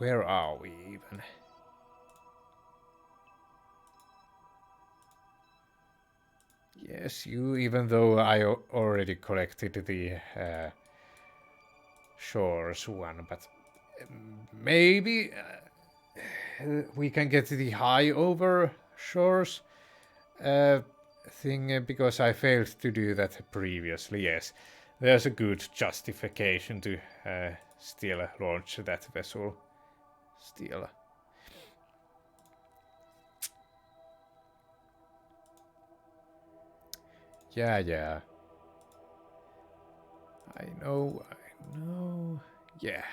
where are we even? Yes, you, even though I already collected the shores one, but maybe we can get the high over shores thing because I failed to do that previously. Yes, there's a good justification to still launch that vessel. Still. Yeah. I know. Yeah.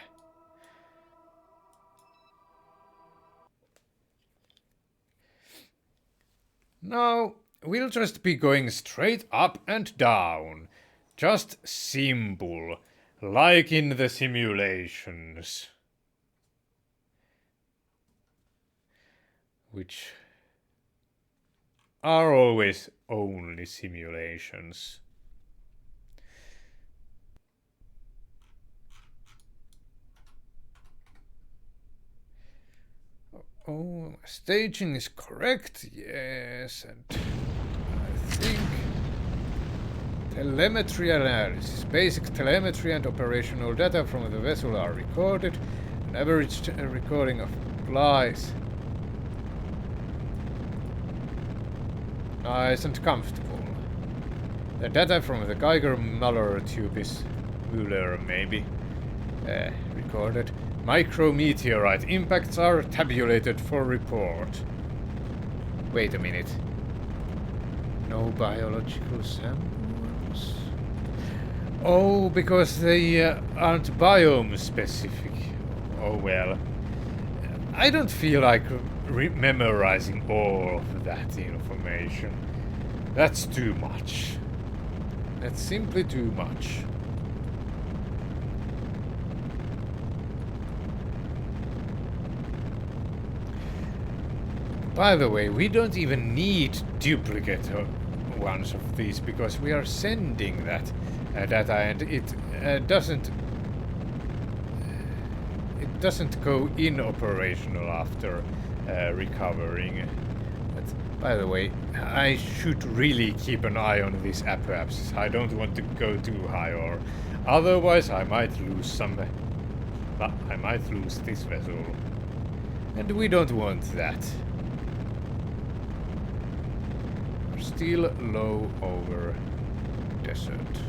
Now, we'll just be going straight up and down. Just simple. Like in the simulations. Which are always only simulations. Oh, staging is correct, yes, and I think telemetry analysis. Basic telemetry and operational data from the vessel are recorded. An average recording of flies. Nice and comfortable. The data from the Geiger-Muller tube is Muller, maybe. Recorded. Micrometeorite impacts are tabulated for report. Wait a minute. No biological samples? Oh, because they aren't biome specific. Oh well. I don't feel like memorizing all of that information. That's too much. That's simply too much. By the way, we don't even need duplicate ones of these because we are sending that data and it doesn't go inoperational after recovering. But, by the way, I should really keep an eye on these apoapses. I don't want to go too high, or otherwise I might lose some. I might lose this vessel, and we don't want that. We're still low over desert.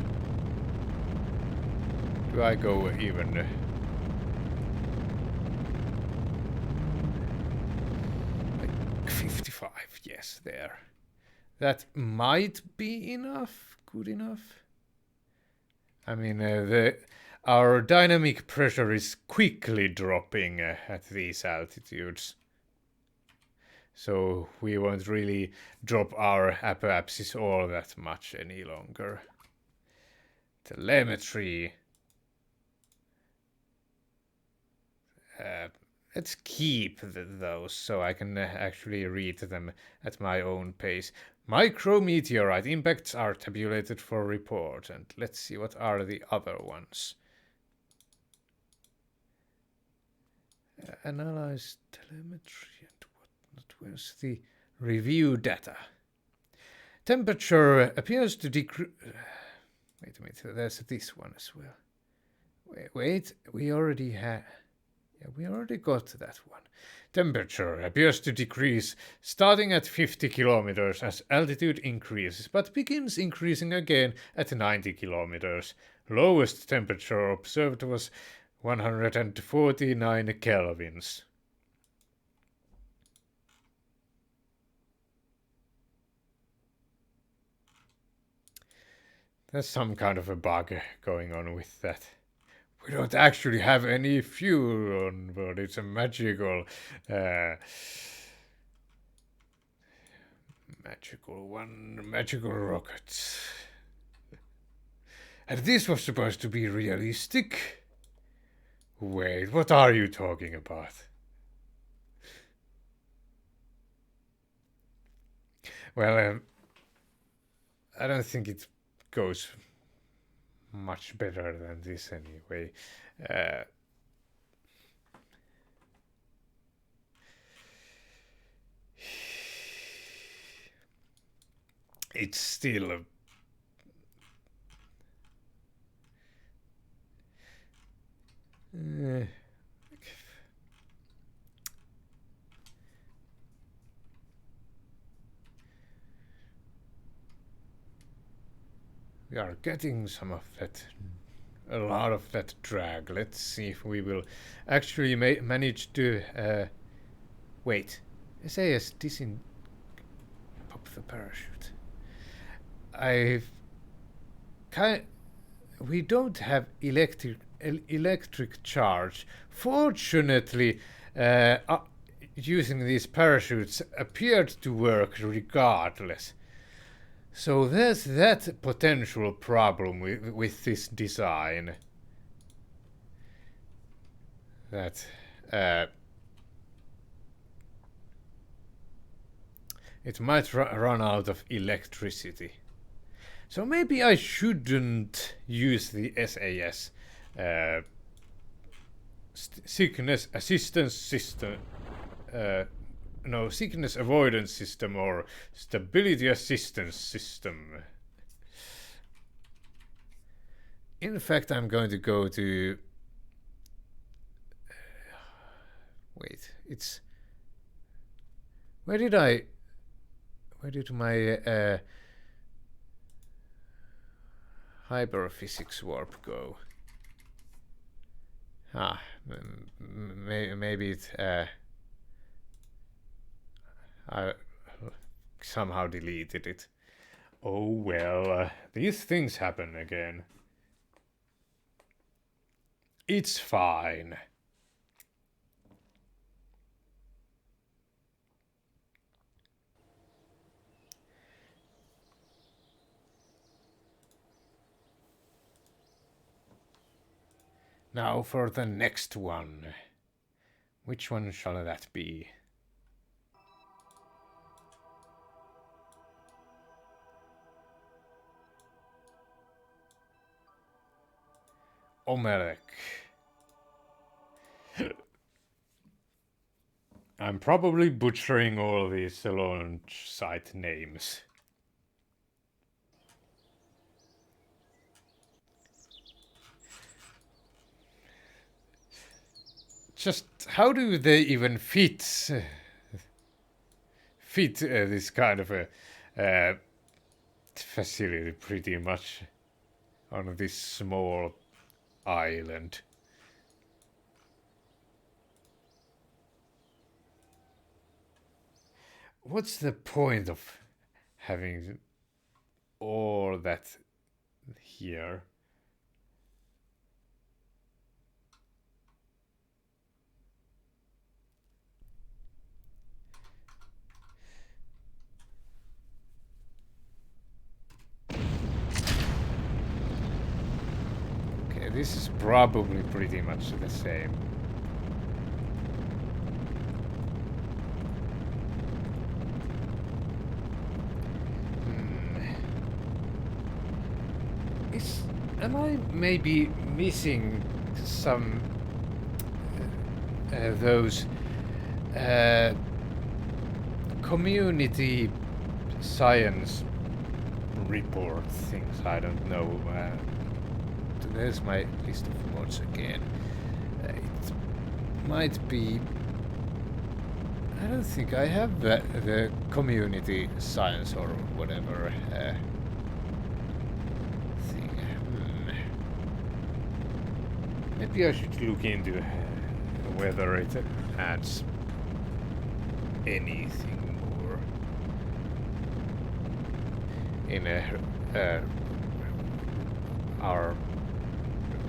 Do I go even? Like 55, yes, there. That might be enough, good enough. I mean, our dynamic pressure is quickly dropping at these altitudes. So we won't really drop our apoapsis all that much any longer. Telemetry. Let's keep those so I can actually read them at my own pace. Micrometeorite impacts are tabulated for report. And let's see what are the other ones. Analyze telemetry and whatnot. Where's the review data? Temperature appears to decrease. Wait a minute, there's this one as well. Wait, we already had. Yeah, we already got that one. Temperature appears to decrease starting at 50 kilometers as altitude increases, but begins increasing again at 90 kilometers. Lowest temperature observed was 149 kelvins. There's some kind of a bug going on with that. We don't actually have any fuel on board. It's a magical magical rocket. And this was supposed to be realistic? Wait, what are you talking about? Well, I don't think it goes much better than this anyway. it's still we are getting some of that, a lot of that drag. Let's see if we will actually manage to wait. SAS disin pop the parachute. I've kind. We don't have electric charge. Fortunately, using these parachutes appeared to work regardless. So there's that potential problem with this design. That it might run out of electricity. So maybe I shouldn't use the SAS sickness assistance system. No, sickness avoidance system or stability assistance system. In fact, I'm going to go to... Wait, it's... Where did my hyperphysics warp go? Maybe it... I somehow deleted it. Oh well, these things happen again. It's fine. Now for the next one. Which one shall that be? Omelek. I'm probably butchering all these launch site names. Just how do they even fit this kind of a facility pretty much on this small island? What's the point of having all that here? Okay, this is probably pretty much the same. Am I maybe missing some those community science report things? I don't know. There's my list of mods again. It might be... I don't think I have the community science or whatever thing. Maybe I should look into whether it adds anything more in our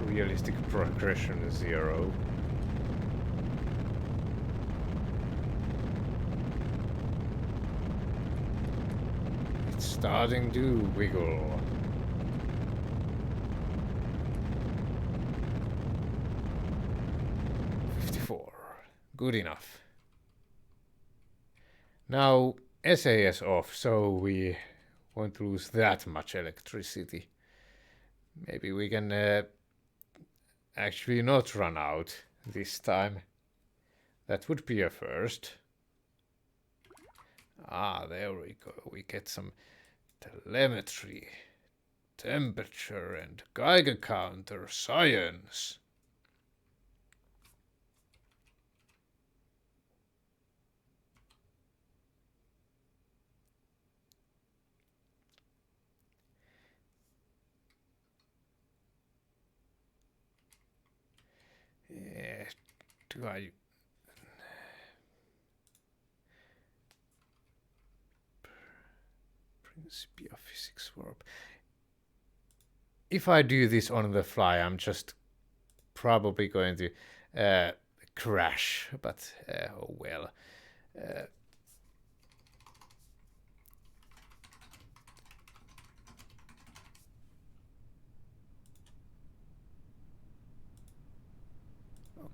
realistic progression 0. It's starting to wiggle. Good enough. Now SAS off, so we won't lose that much electricity. Maybe we can actually not run out this time. That would be a first. Ah, there we go. We get some Telemetry, temperature and Geiger counter, science. Do I... Principia physics warp. If I do this on the fly, I'm just probably going to crash, but oh well.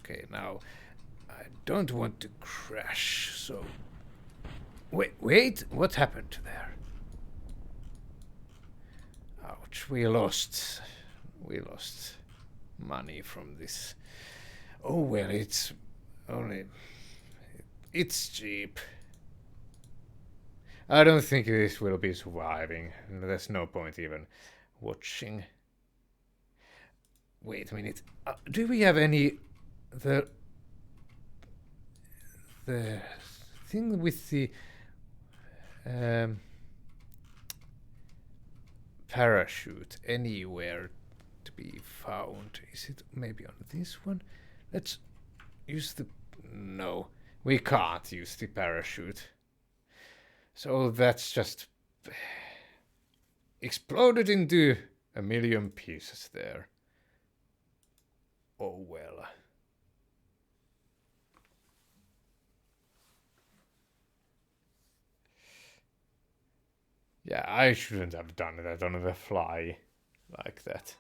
Okay, now I don't want to crash, so... Wait, what happened there? Ouch, we lost money from this. Oh well, it's cheap. I don't think this will be surviving. There's no point even watching. Wait a minute. Do we have any... The thing with the parachute anywhere to be found? Is it maybe on this one? Let's use the... No, we can't use the parachute. So that's just exploded into a million pieces there. Oh well. Yeah, I shouldn't have done that on the fly like that.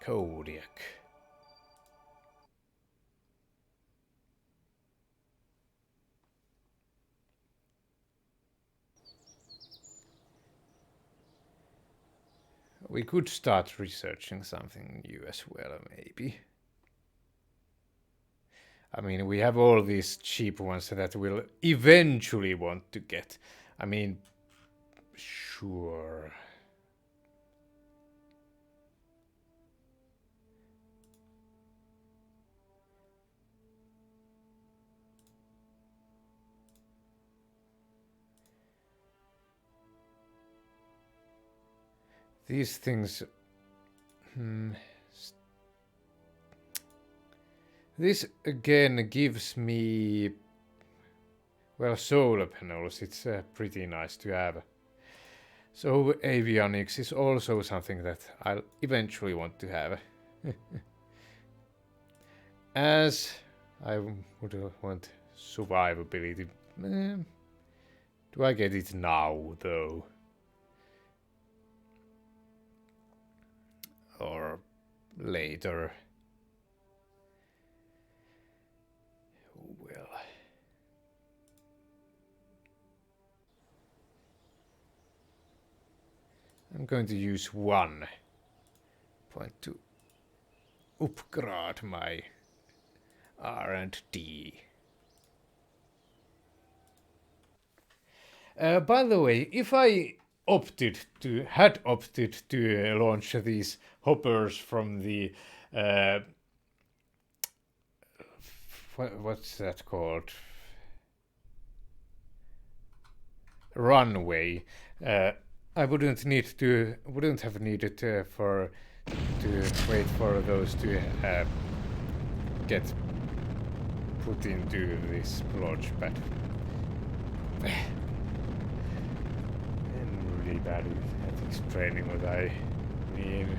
Kodiak. We could start researching something new as well, maybe. I mean, we have all these cheap ones that we'll eventually want to get. I mean, sure. These things... This again gives me... Well, solar panels, it's pretty nice to have. So avionics is also something that I'll eventually want to have. As I would want survivability. Do I get it now, though? Or later? Well... I'm going to use 1 point to upgrade my R&D. By the way, if I had opted to launch these hoppers from the what's that called? Runway. I wouldn't have needed to wait for those to get put into this launch pad. I'm really bad at explaining what I mean.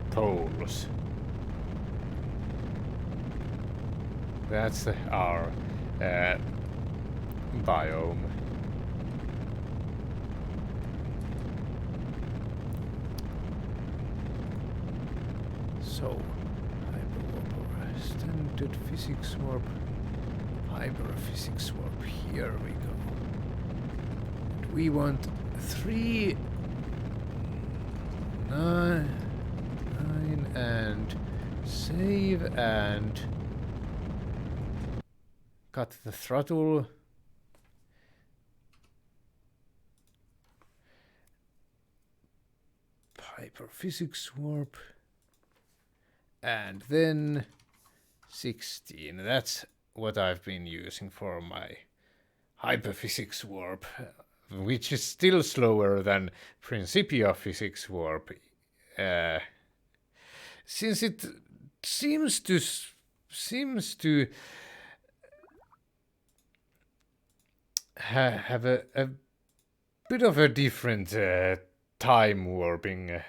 Poles. That's our biome. So, hyperwarp, standard physics warp, hyper physics warp. Here we go. And we want 3, 9, and save and cut the throttle. Hyperphysics warp. And then 16. That's what I've been using for my hyperphysics warp, which is still slower than Principia physics warp. Since it seems to have a bit of a different time warping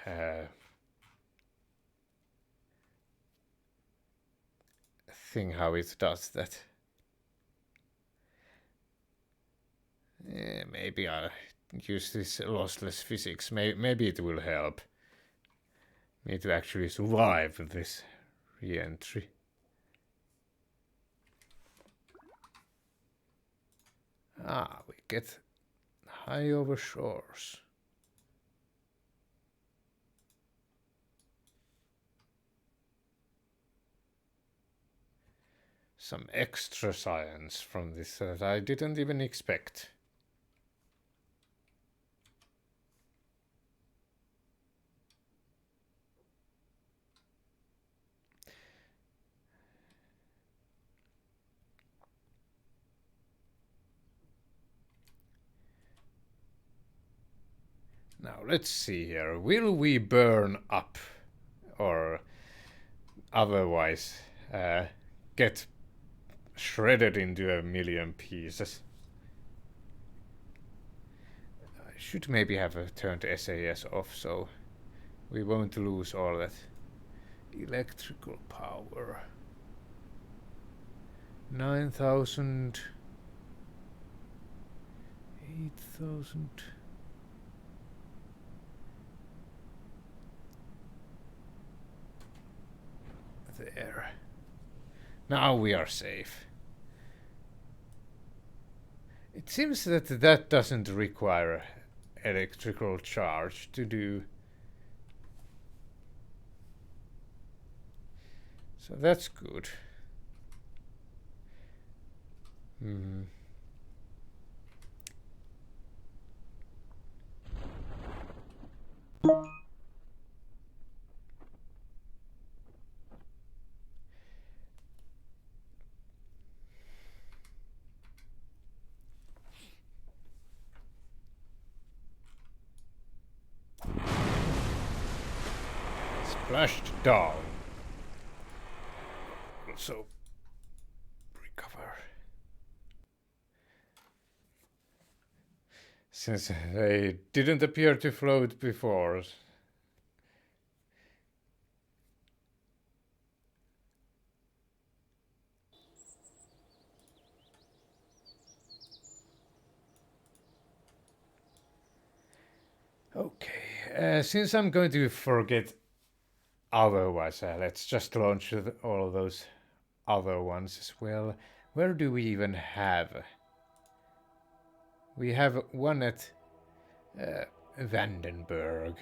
thing, how it does that. Maybe I'll use this lossless physics. Maybe it will help me to actually survive this re-entry. We get high over shores. Some extra science from this that I didn't even expect. Now let's see here. Will we burn up or otherwise get shredded into a million pieces? I should maybe have turned SAS off so we won't lose all that electrical power. 9,000, 8,000. There. Now we are safe. It seems that that doesn't require electrical charge to do. So that's good. Splashed down. Also recover. Since they didn't appear to float before. Okay, since I'm going to forget otherwise, let's just launch all of those other ones as well. Where do we even have? We have one at Vandenberg.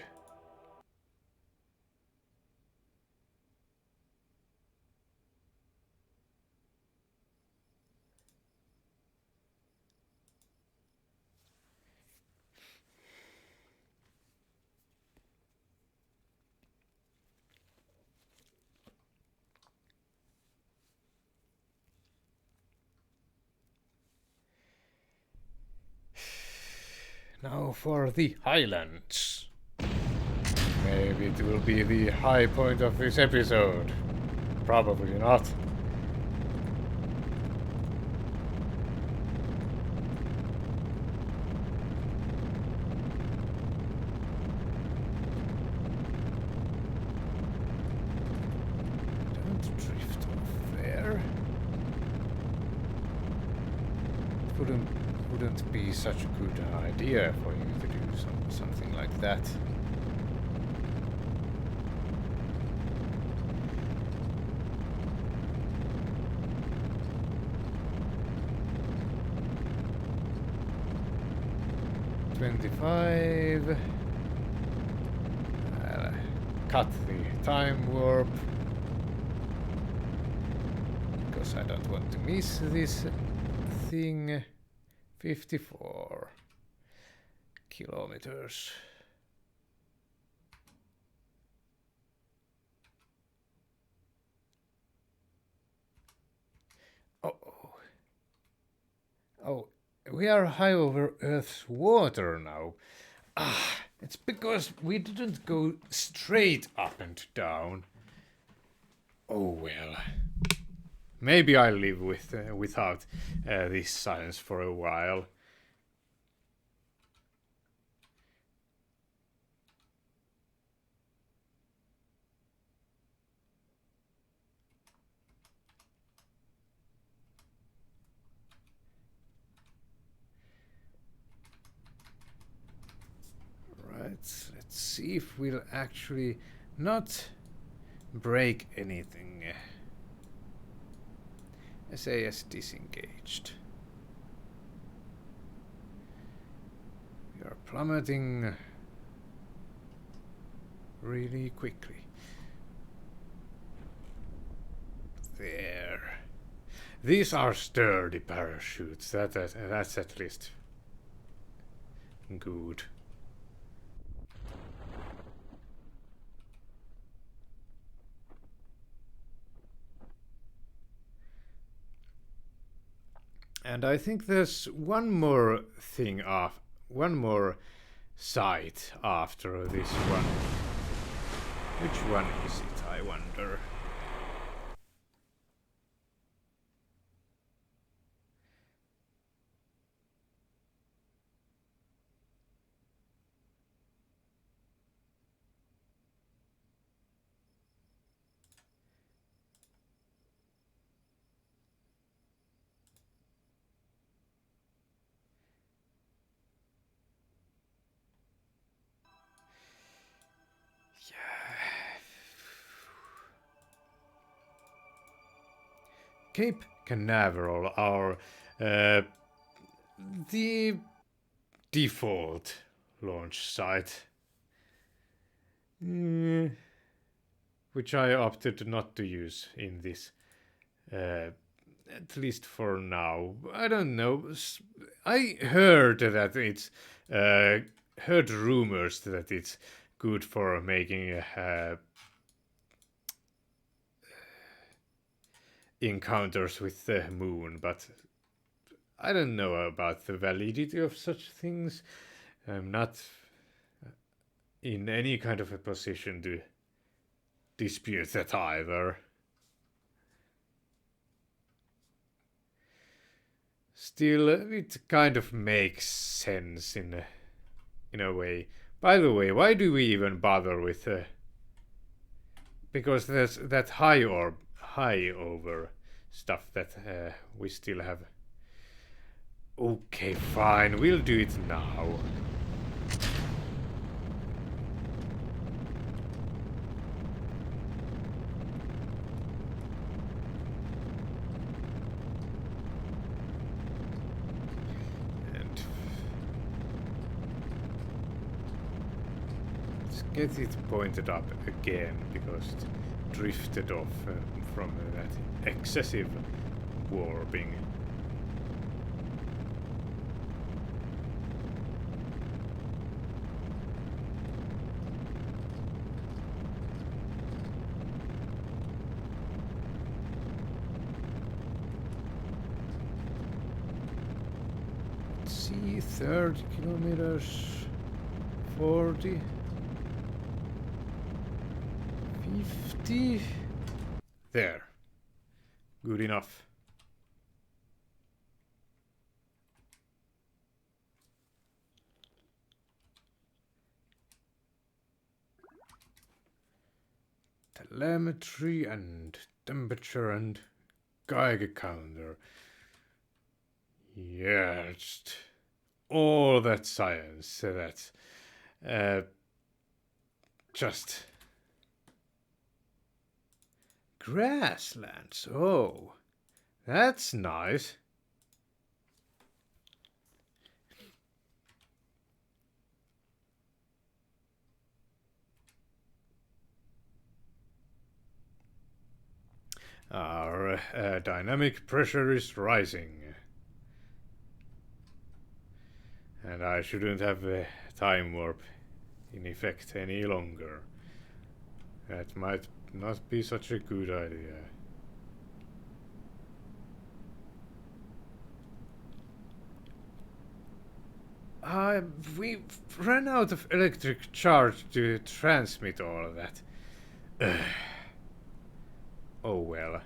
Now for the Highlands. Maybe it will be the high point of this episode. Probably not. Don't drift off there. It wouldn't be such a good idea for you to do something like that. 25. Cut the time warp. Because I don't want to miss this thing. 54 kilometers. Oh, oh, we are high over Earth's water now. Ah, it's because we didn't go straight up and down. Oh well. Maybe I'll live without this science for a while. Right, let's see if we'll actually not break anything. SAS disengaged. We are plummeting really quickly. There. These are sturdy parachutes. That's at least good. And I think there's one more thing off, one more site after this one. Which one is it, I wonder? Cape Canaveral, our the default launch site, which I opted not to use in this, at least for now. I don't know. I heard that it's heard rumors that it's good for making encounters with the moon, but I don't know about the validity of such things. I'm not in any kind of a position to dispute that either. Still, it kind of makes sense in a way. By the way, why do we even bother with because there's that high over stuff that we still have. Okay, fine, we'll do it now. And let's get it pointed up again because it drifted off from that excessive warping. Let's see, 30 kilometers, 40, 50. There. Good enough. Telemetry and temperature and Geiger counter. Yeah, just all that science that's just grasslands. Oh, that's nice. Our dynamic pressure is rising. And I shouldn't have a time warp in effect any longer. That might not be such a good idea. We ran out of electric charge to transmit all of that. Oh well.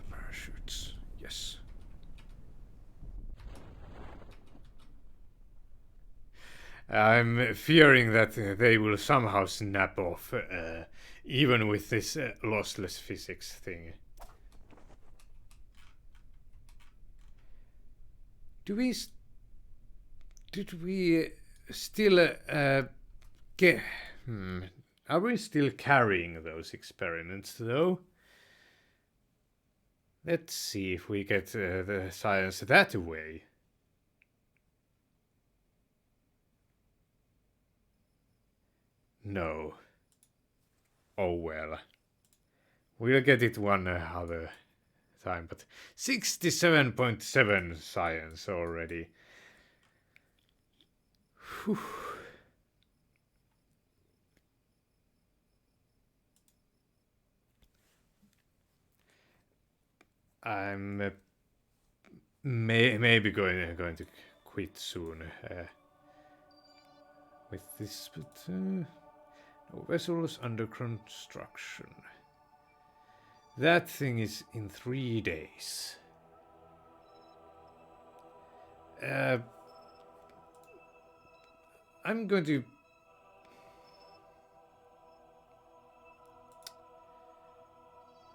Parachutes, yes. I'm fearing that they will somehow snap off, even with this lossless physics thing. Did we still get? Are we still carrying those experiments though? Let's see if we get the science that way. No. Oh well. We'll get it one other time, but 67.7 science already. Whew. I'm maybe going to quit soon with this, but no vessels under construction. That thing is in 3 days. I'm going to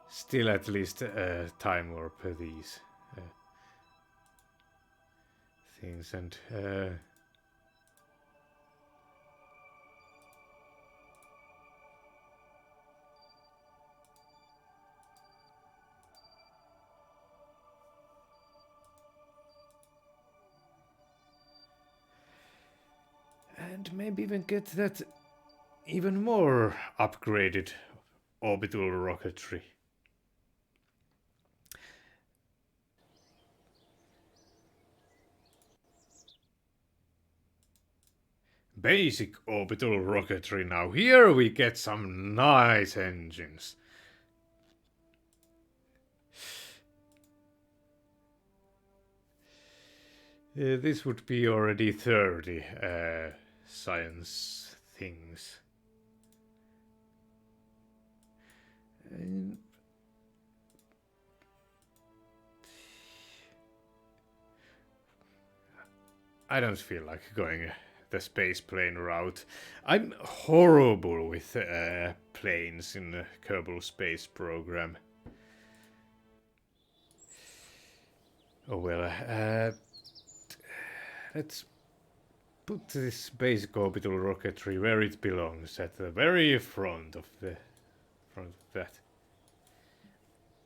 still at least time warp these things and maybe even get that even more upgraded orbital rocketry. Basic orbital rocketry now. Here we get some nice engines. This would be already 30 science things. I don't feel like going the space plane route. I'm horrible with planes in the Kerbal space program. Oh well, let's put this basic orbital rocketry where it belongs, at the very front of that.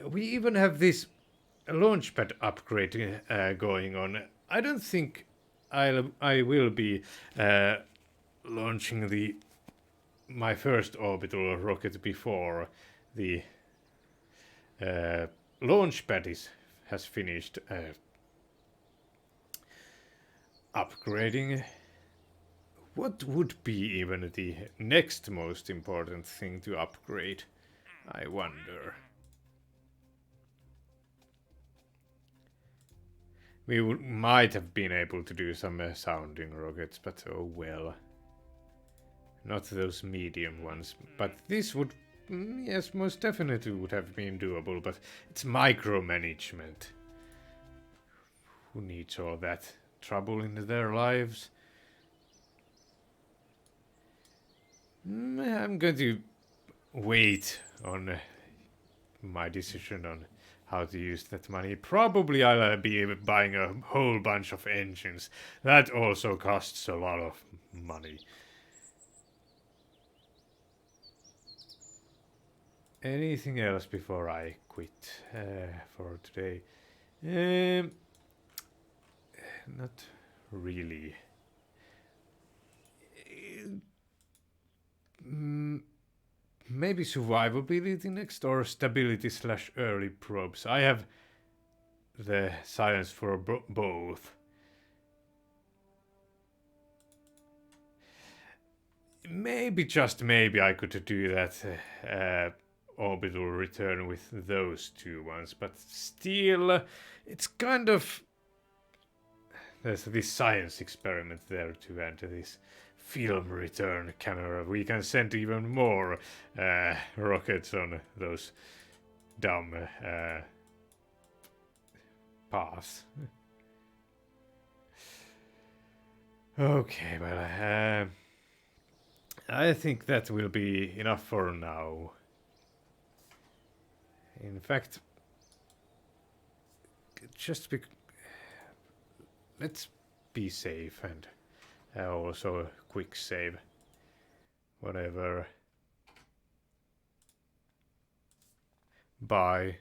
We even have this launchpad upgrade going on. I don't think I will be launching my first orbital rocket before the launchpad has finished upgrading. What would be even the next most important thing to upgrade? I wonder. We might have been able to do some sounding rockets, but oh well. Not those medium ones. But this would, yes, most definitely would have been doable, but it's micromanagement. Who needs all that trouble in their lives? I'm going to wait on my decision on how to use that money. Probably I'll be buying a whole bunch of engines. That also costs a lot of money. Anything else before I quit for today? Not really. maybe survivability next or stability slash early probes. I have the science for both. Maybe, just maybe, I could do that orbital return with those two ones, but still, it's kind of... There's this science experiment there too, and this film return camera. We can send even more rockets on those dumb paths. Okay, well, I think that will be enough for now. In fact, just let's be safe and also a quick save. Whatever. Bye.